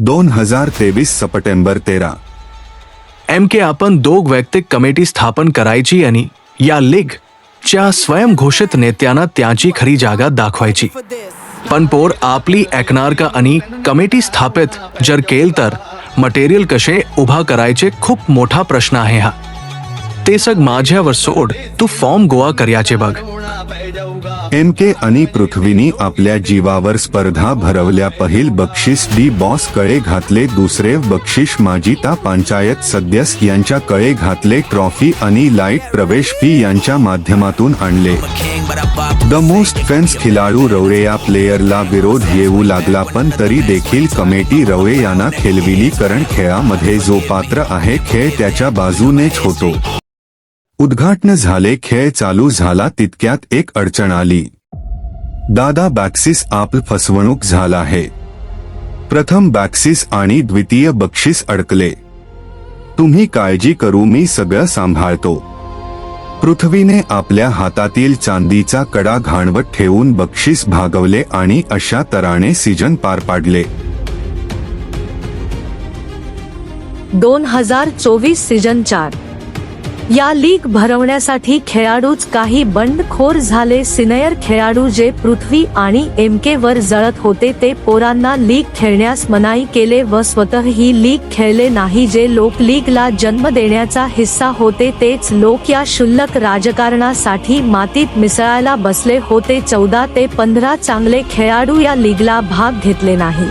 2023 September 13. MK आपण दोघ वैयक्तिक कमिटी स्थापन करायची आणि या लीग च्या स्वयंघोषित नेत्यांना त्याची खरी जागा दाखवायची. पण पोर आपली ऐकणार का आणि कमिटी स्थापित जर केल तर मटेरियल कसे उभा करायचे खूप मोठा प्रश्न आहे हा. ते सग माझ्यावर सोड, तू फॉर्म गोवा करयाचे बघ. MK आणि पृथ्वीनी आपल्या जीवावर स्पर्धा भरवल्या. पहिल बक्षीस डी बॉस कळे घातले, दुसरे बक्षीस माजिता पंचायत सदस्य यांच्या कळे घातले. ट्रॉफी आणि लाईट प्रवेश फी यांच्या माध्यमातून आणले. द मोस्ट फेन्स खिलाडू रवरेया प्लेयरला विरोध येऊ लागला, पण तरी देखील कमिटी रवरेयांना खेळविली, कारण खेळामध्ये जो पात्र आहे खेळ त्याच्या बाजूनेच होतो. उद्घाटन झाले, खेळ चालू झाला तितक्यात एक अडचण आली. दादा बॅक्सिस आपल फसवणूक झाला आहे. प्रथम बॅक्सिस आणि द्वितीय बक्षीस अडकले. तुम्ही काळजी करू, मी सगळं सांभाळतो. पृथ्वीने आपल्या हातातील चांदीचा कडा घाणवत ठेवून बक्षीस भागवले आणि अशा तऱ्हेने सीजन पार पाडले. 2024 सीजन 4 या लीग भरवण्यासाठी खेळाडूच काही बंडखोर झाले. सिनियर खेळाडू जे पृथ्वी आणि MK वर जळत होते ते पोरांना लीग खेळण्यास मनाई केले व स्वतः ही लीग खेळले नाही. जे लोक लीगला जन्म देण्याचा हिस्सा होते तेच लोक या क्षुल्लक राजकारणासाठी मातीत मिसळायला बसले होते. 14 ते 15 चांगले खेळाडू या लीगला भाग घेतले नाही.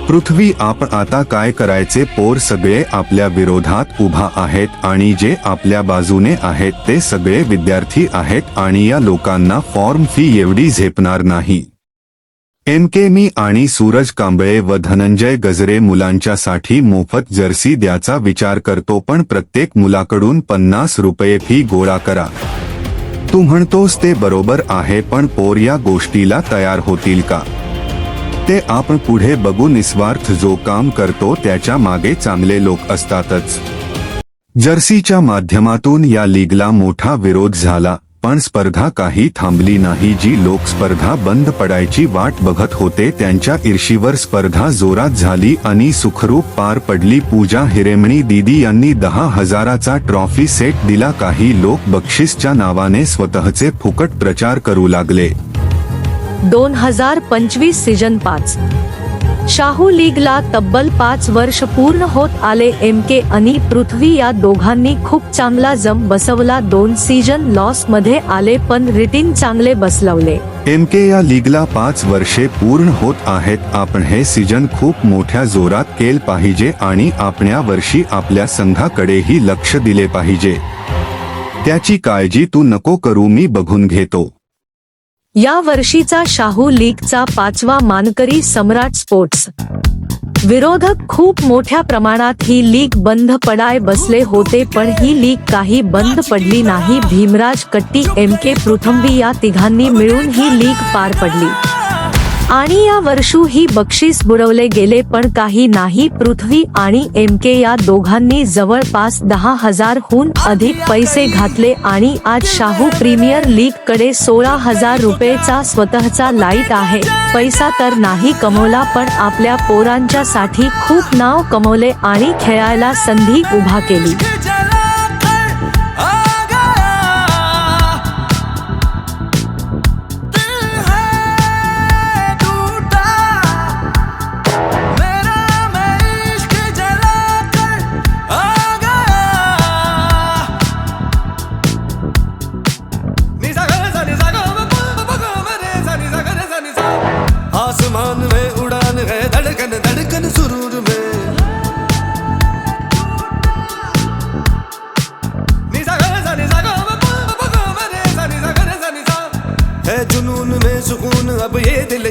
पृथ्वी आपण आता काय करायचे? पोर सगळे आपल्या विरोधात उभा आहेत आणि जे आपल्या बाजूने आहेत ते सगळे विद्यार्थी आहेत आणि या लोकांना फॉर्म फी एवढी झेपणार नाही. MK मी आणि सूरज कांबळे व धनंजय गजरे मुलांच्यासाठी मोफत जर्सी द्याचा विचार करतो, पण प्रत्येक मुलाकडून 50 रुपये फी गोळा करा. तू म्हणतोस ते बरोबर आहे, पण पोर या गोष्टीला तयार होतील का? ते आपण पुढे बघू. निस्वार्थ जो काम करतो त्याच्या मागे चांगले लोक असतातच. जर्सीच्या माध्यमातून या लीगला मोठा विरोध झाला, पण स्पर्धा काही थांबली नाही. जी लोक स्पर्धा बंद पडायची वाट बघत होते त्यांच्या ईर्षीवर स्पर्धा जोरात झाली आणि सुखरूप पार पडली. पूजा हिरेमणी दीदी यांनी 10,000चा ट्रॉफी सेट दिला. काही लोक बक्षीसच्या नावाने स्वतःचे फुकट प्रचार करू लागले. 2025 सीजन 5 शाहू लीगला तब्बल 5 वर्ष पूर्ण होत आले. MK आणि पृथ्वी या दोघांनी खूप चांगला जम बसवला. 2 सीजन लॉस मध्ये आले पण रिटीन चांगले बसवले. MK या लीगला 5 वर्षे पूर्ण होत आहेत. आपण हे सीजन खूप मोठ्या जोरात केल पाहिजे आणि आपण या वर्षी आपल्या संघाकडेही लक्ष दिले पाहिजे. त्याची काळजी तू नको करू, मी बघून घेतो. या वर्षीचा शाहू लीगचा 5वा मानकरी सम्राट स्पोर्ट्स. विरोधक खूप मोठ्या प्रमाणात ही लीग बंद पडाय बसले होते, पण ही लीग काही बंद पडली नाही. भीमराज कट्टी, MK, पृथ्वी या तिघांनी मिळून ही लीग पार पडली आणि या वर्षू ही बक्षीस बुडवले गेले, पण काही नाही. पृथ्वी आणि MK या दोघांनी जवळपास 10,000हून अधिक पैसे घातले आणि आज शाहू प्रीमियर लीग कडे 16,000 रुपयेचा स्वतःचा लाईट आहे. पैसा तर नाही कमवला, पण आपल्या पोरांच्या साठी खूप नाव कमवले आणि खेळायला संधी उभा केली. आसमान में उड़ान है, धड़कन धड़कन सुरूर में. है जुनून में सुकून, अब ये दिल